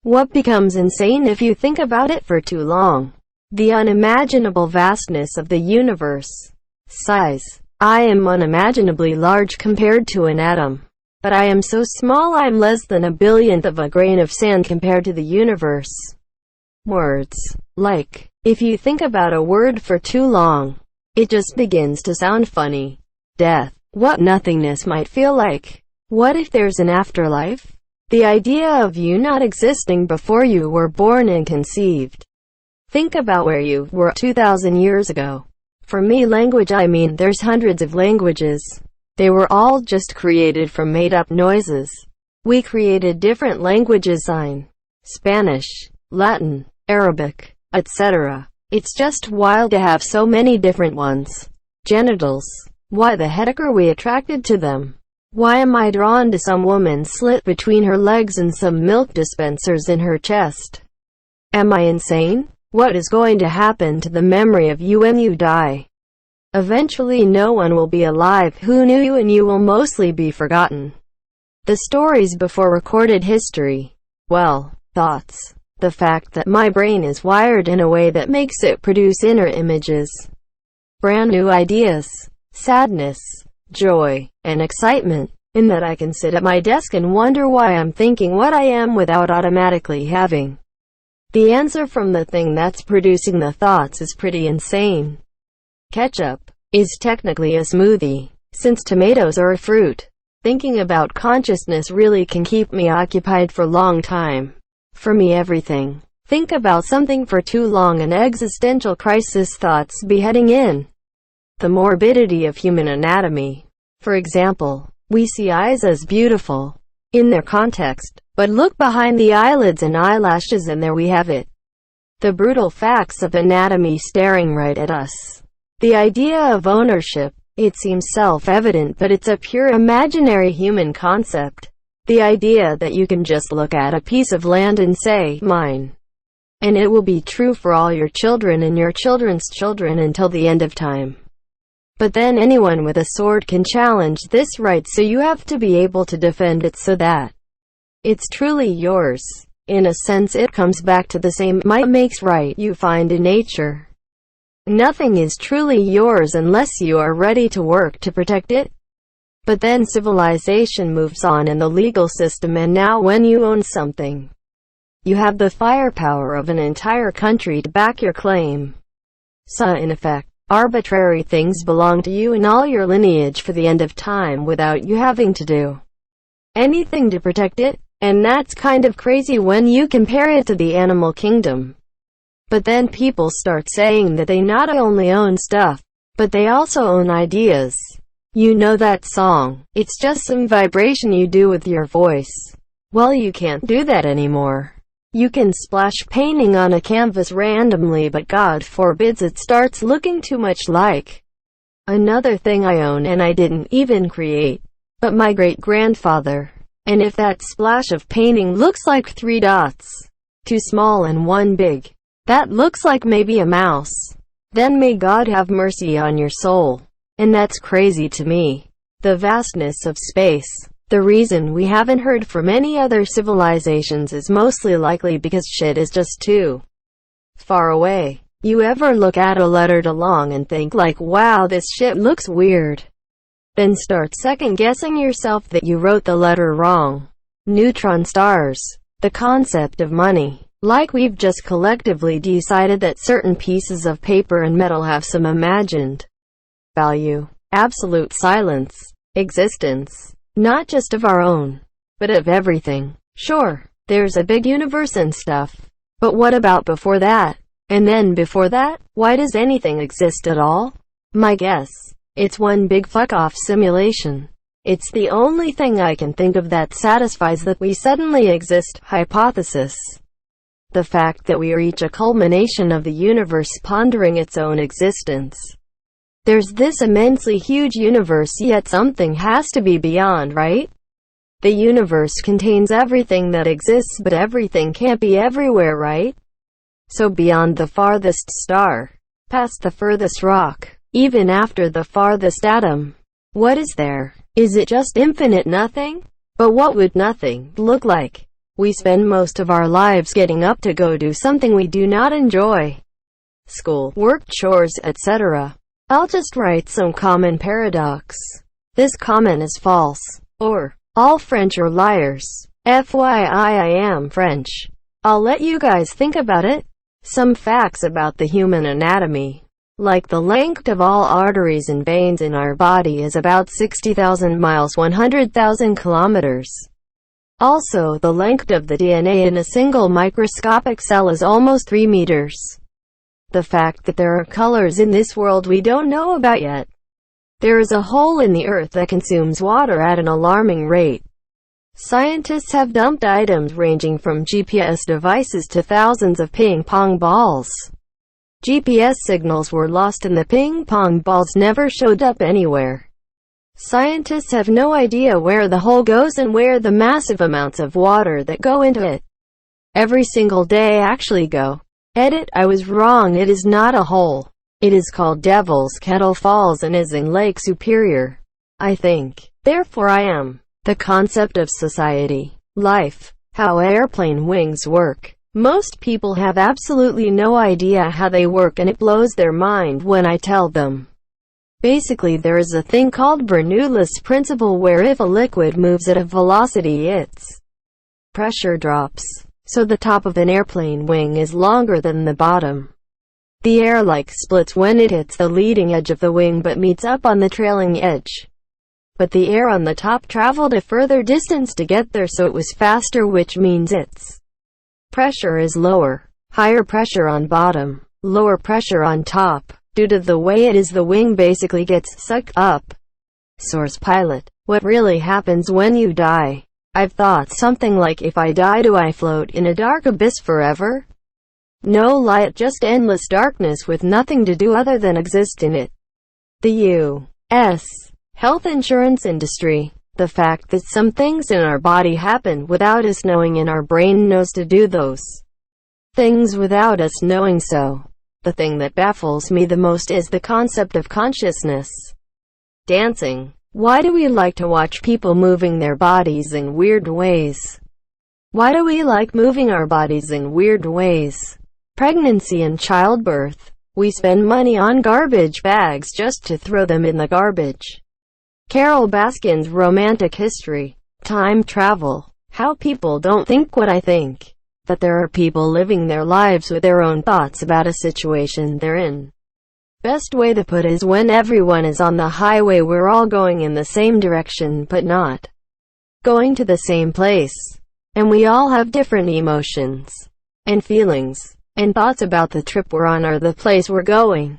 What becomes insane if you think about it for too long? The unimaginable vastness of the universe. Size. I am unimaginably large compared to an atom. But I am so small I'm less than a billionth of a grain of sand compared to the universe. Words. Like, if you think about a word for too long, it just begins to sound funny. Death. What nothingness might feel like. What if there's an afterlife? The idea of you not existing before you were born and conceived. Think about where you were 2,000 years ago. For me, language, I mean there's hundreds of languages. They were all just created from made-up noises. We created different languages, Spanish, Latin, Arabic, etc. It's just wild to have so many different ones. Genitals. Why the heck are we attracted to them? Why am I drawn to some woman's slit between her legs and some milk dispensers in her chest? Am I insane? What is going to happen to the memory of you when you die? Eventually no one will be alive who knew you, and you will mostly be forgotten. The stories before recorded history. Well, thoughts. The fact that my brain is wired in a way that makes it produce inner images. Brand new ideas. Sadness, joy, and excitement, in that I can sit at my desk and wonder why I'm thinking what I am without automatically having the answer from the thing that's producing the thoughts is pretty insane. Ketchup is technically a smoothie, since tomatoes are a fruit. Thinking about consciousness really can keep me occupied for a long time. For me, everything. Think about something for too long and existential crisis thoughts be heading in. The morbidity of human anatomy. For example, we see eyes as beautiful in their context, but look behind the eyelids and eyelashes and there we have it. The brutal facts of anatomy staring right at us. The idea of ownership. It seems self-evident, but it's a pure imaginary human concept. The idea that you can just look at a piece of land and say, mine. And it will be true for all your children and your children's children until the end of time. But then anyone with a sword can challenge this right, so you have to be able to defend it so that it's truly yours. In a sense, it comes back to the same might makes right you find in nature. Nothing is truly yours unless you are ready to work to protect it. But then civilization moves on in the legal system, and now when you own something, you have the firepower of an entire country to back your claim. So in effect, arbitrary things belong to you and all your lineage for the end of time without you having to do anything to protect it. And that's kind of crazy when you compare it to the animal kingdom. But then people start saying that they not only own stuff, but they also own ideas. You know that song, it's just some vibration you do with your voice. Well, you can't do that anymore. You can splash painting on a canvas randomly, but God forbids it starts looking too much like another thing I own and I didn't even create, but my great-grandfather. And if that splash of painting looks like 3 dots, 2 small and 1 big, that looks like maybe a mouse, then may God have mercy on your soul. And that's crazy to me. The vastness of space. The reason we haven't heard from any other civilizations is mostly likely because shit is just too far away. You ever look at a letter too long and think like, wow, this shit looks weird? Then start second-guessing yourself that you wrote the letter wrong. Neutron stars. The concept of money. Like we've just collectively decided that certain pieces of paper and metal have some imagined value. Absolute silence. Existence. Not just of our own, but of everything. Sure, there's a big universe and stuff. But what about before that? And then before that? Why does anything exist at all? My guess. It's one big fuck-off simulation. It's the only thing I can think of that satisfies that we suddenly exist hypothesis. The fact that we are each a culmination of the universe pondering its own existence. There's this immensely huge universe, yet something has to be beyond, right? The universe contains everything that exists, but everything can't be everywhere, right? So beyond the farthest star, past the furthest rock, even after the farthest atom, what is there? Is it just infinite nothing? But what would nothing look like? We spend most of our lives getting up to go do something we do not enjoy. School, work, chores, etc. I'll just write some common paradox. This comment is false. Or, all French are liars. FYI, I am French. I'll let you guys think about it. Some facts about the human anatomy. Like the length of all arteries and veins in our body is about 60,000 miles, 100,000 kilometers. Also, the length of the DNA in a single microscopic cell is almost 3 meters. The fact that there are colors in this world we don't know about yet. There is a hole in the earth that consumes water at an alarming rate. Scientists have dumped items ranging from GPS devices to thousands of ping-pong balls. GPS signals were lost and the ping-pong balls never showed up anywhere. Scientists have no idea where the hole goes and where the massive amounts of water that go into it every single day actually go. Edit, I was wrong, it is not a hole. It is called Devil's Kettle Falls and is in Lake Superior. I think. Therefore I am. The concept of society, life, how airplane wings work. Most people have absolutely no idea how they work and it blows their mind when I tell them. Basically there is a thing called Bernoulli's principle where if a liquid moves at a velocity its pressure drops. So the top of an airplane wing is longer than the bottom. The air like splits when it hits the leading edge of the wing but meets up on the trailing edge. But the air on the top traveled a further distance to get there, so it was faster, which means its pressure is lower. Higher pressure on bottom, lower pressure on top. Due to the way it is, the wing basically gets sucked up. Source pilot. What really happens when you die? I've thought something like, if I die, do I float in a dark abyss forever? No light, just endless darkness with nothing to do other than exist in it. The U.S. health insurance industry. The fact that some things in our body happen without us knowing and our brain knows to do those things without us knowing so. The thing that baffles me the most is the concept of consciousness. Dancing. Why do we like to watch people moving their bodies in weird ways? Why do we like moving our bodies in weird ways? Pregnancy and childbirth. We spend money on garbage bags just to throw them in the garbage. Carol Baskin's romantic history. Time travel. How people don't think what I think. That there are people living their lives with their own thoughts about a situation they're in. Best way to put it is when everyone is on the highway, we're all going in the same direction but not going to the same place. And we all have different emotions and feelings and thoughts about the trip we're on or the place we're going.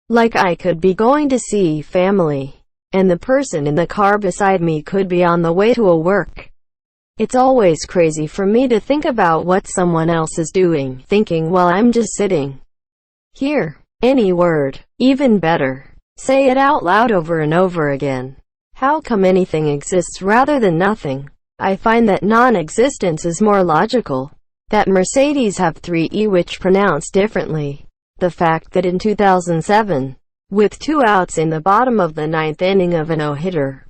Like I could be going to see family, and the person in the car beside me could be on the way to a work. It's always crazy for me to think about what someone else is doing, thinking while I'm just sitting here. Any word, even better. Say it out loud over and over again. How come anything exists rather than nothing? I find that non-existence is more logical. That Mercedes have 3E which pronounce differently. The fact that in 2007, with 2 outs in the bottom of the 9th inning of a no-hitter,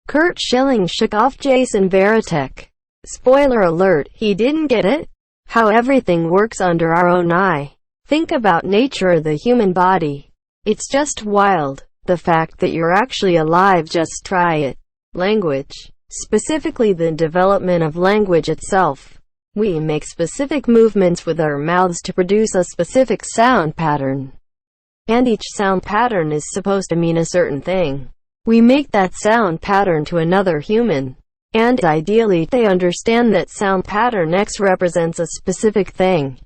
Curt Schilling shook off Jason Varitek. Spoiler alert, he didn't get it. How everything works under our own eye. Think about nature, the human body. It's just wild. The fact that you're actually alive, just try it. Language. Specifically the development of language itself. We make specific movements with our mouths to produce a specific sound pattern. And each sound pattern is supposed to mean a certain thing. We make that sound pattern to another human. And ideally they understand that sound pattern X represents a specific thing.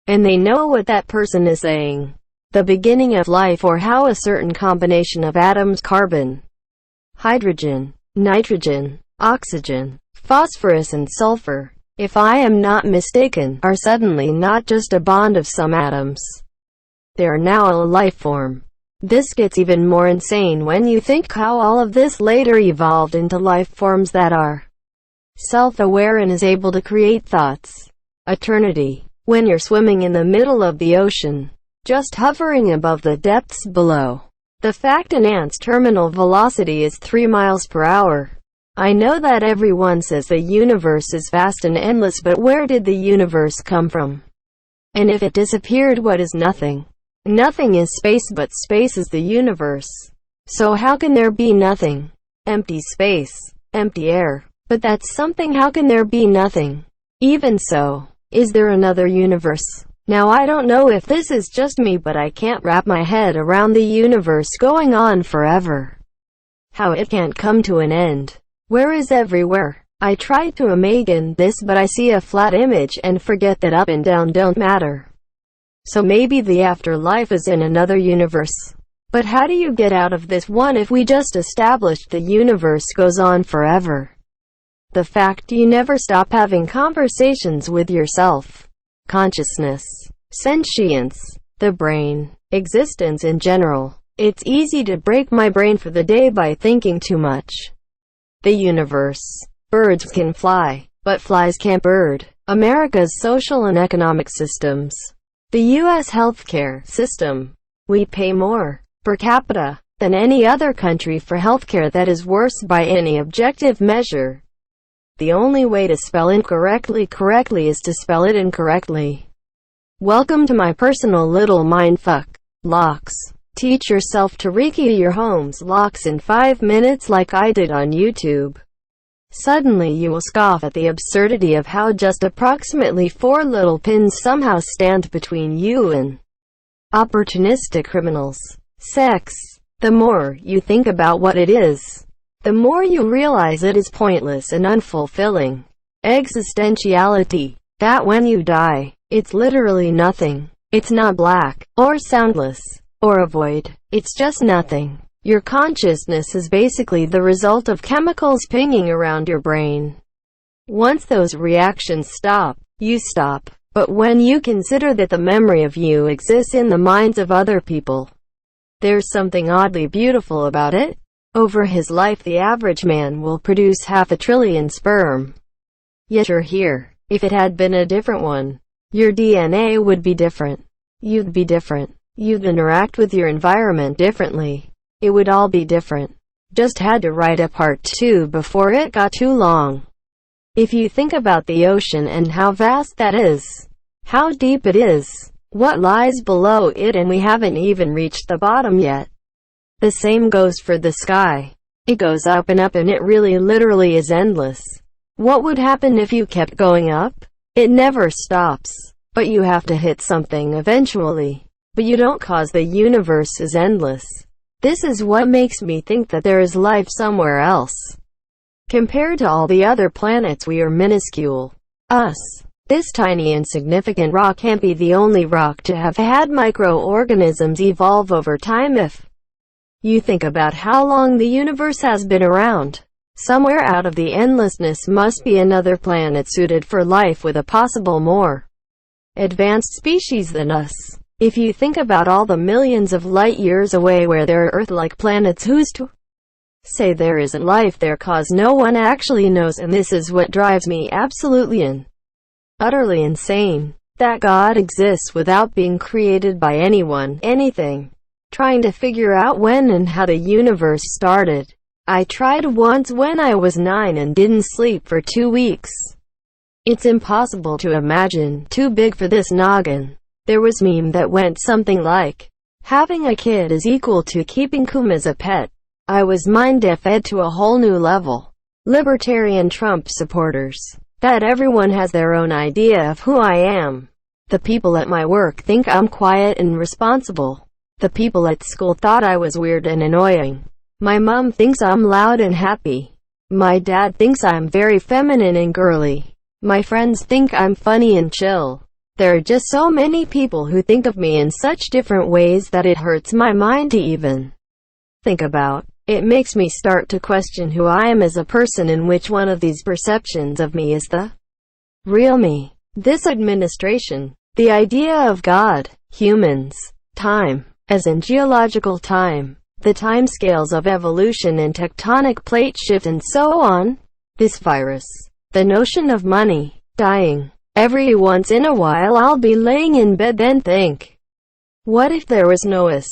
And they know what that person is saying. The beginning of life, or how a certain combination of atoms, carbon, hydrogen, nitrogen, oxygen, phosphorus and sulfur, if I am not mistaken, are suddenly not just a bond of some atoms. They are now a life form. This gets even more insane when you think how all of this later evolved into life forms that are self-aware and is able to create thoughts. Eternity. When you're swimming in the middle of the ocean, just hovering above the depths below. The fact an ant's terminal velocity is 3 miles per hour. I know that everyone says the universe is vast and endless, but where did the universe come from? And if it disappeared, what is nothing? Nothing is space, but space is the universe. So how can there be nothing? Empty space, empty air. But that's something. How can there be nothing? Even so, is there another universe? Now I don't know if this is just me, but I can't wrap my head around the universe going on forever. How it can't come to an end. Where is everywhere? I try to imagine this, but I see a flat image and forget that up and down don't matter. So maybe the afterlife is in another universe. But how do you get out of this one if we just established the universe goes on forever? The fact you never stop having conversations with yourself. Consciousness, sentience, the brain, existence in general. It's easy to break my brain for the day by thinking too much. The universe. Birds can fly, but flies can't bird. America's social and economic systems. The U.S. healthcare system. We pay more, per capita, than any other country for healthcare that is worse by any objective measure. The only way to spell incorrectly correctly is to spell it incorrectly. Welcome to my personal little mindfuck. Locks. Teach yourself to rekey your home's locks in 5 minutes like I did on YouTube. Suddenly you will scoff at the absurdity of how just approximately 4 little pins somehow stand between you and opportunistic criminals. Sex. The more you think about what it is, the more you realize it is pointless and unfulfilling. Existentiality. That when you die, it's literally nothing. It's not black, or soundless, or a void. It's just nothing. Your consciousness is basically the result of chemicals pinging around your brain. Once those reactions stop, you stop. But when you consider that the memory of you exists in the minds of other people, there's something oddly beautiful about it. Over his life, the average man will produce 500 billion sperm. Yet you're here. If it had been a different one, your DNA would be different. You'd be different. You'd interact with your environment differently. It would all be different. Just had to write a part 2 before it got too long. If you think about the ocean and how vast that is, how deep it is, what lies below it, and we haven't even reached the bottom yet. The same goes for the sky. It goes up and up, and it really literally is endless. What would happen if you kept going up? It never stops. But you have to hit something eventually. But you don't, cause the universe is endless. This is what makes me think that there is life somewhere else. Compared to all the other planets, we are minuscule. Us. This tiny insignificant rock can't be the only rock to have had microorganisms evolve over time. If you think about how long the universe has been around, somewhere out of the endlessness must be another planet suited for life with a possible more advanced species than us. If you think about all the millions of light years away where there are Earth-like planets, who's to say there isn't life there, cause no one actually knows. And this is what drives me absolutely utterly insane, that God exists without being created by anyone, anything. Trying to figure out when and how the universe started. I tried once when I was 9 and didn't sleep for 2 weeks. It's impossible to imagine, too big for this noggin. There was a meme that went something like, having a kid is equal to keeping Kum as a pet. I was mind-fed to a whole new level. Libertarian Trump supporters. That everyone has their own idea of who I am. The people at my work think I'm quiet and responsible. The people at school thought I was weird and annoying. My mom thinks I'm loud and happy. My dad thinks I'm very feminine and girly. My friends think I'm funny and chill. There are just so many people who think of me in such different ways that it hurts my mind to even think about. It makes me start to question who I am as a person, and which one of these perceptions of me is the real me. This administration, the idea of God, humans, time, as in geological time, the timescales of evolution and tectonic plate shift and so on, this virus, the notion of money, dying. Every once in a while I'll be laying in bed then think, what if there was no us?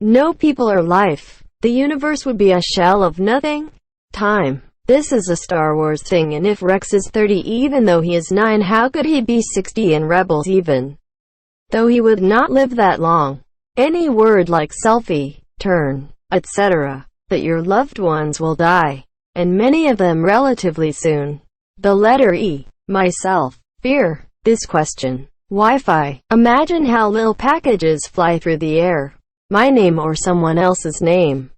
No people or life? The universe would be a shell of nothing? Time. This is a Star Wars thing, and if Rex is 30 even though he is 9, how could he be 60 in Rebels even though he would not live that long? Any word like selfie, turn, etc., that your loved ones will die, and many of them relatively soon. The letter E. Myself. Fear. This question. Wi-Fi. Imagine how little packages fly through the air. My name or someone else's name.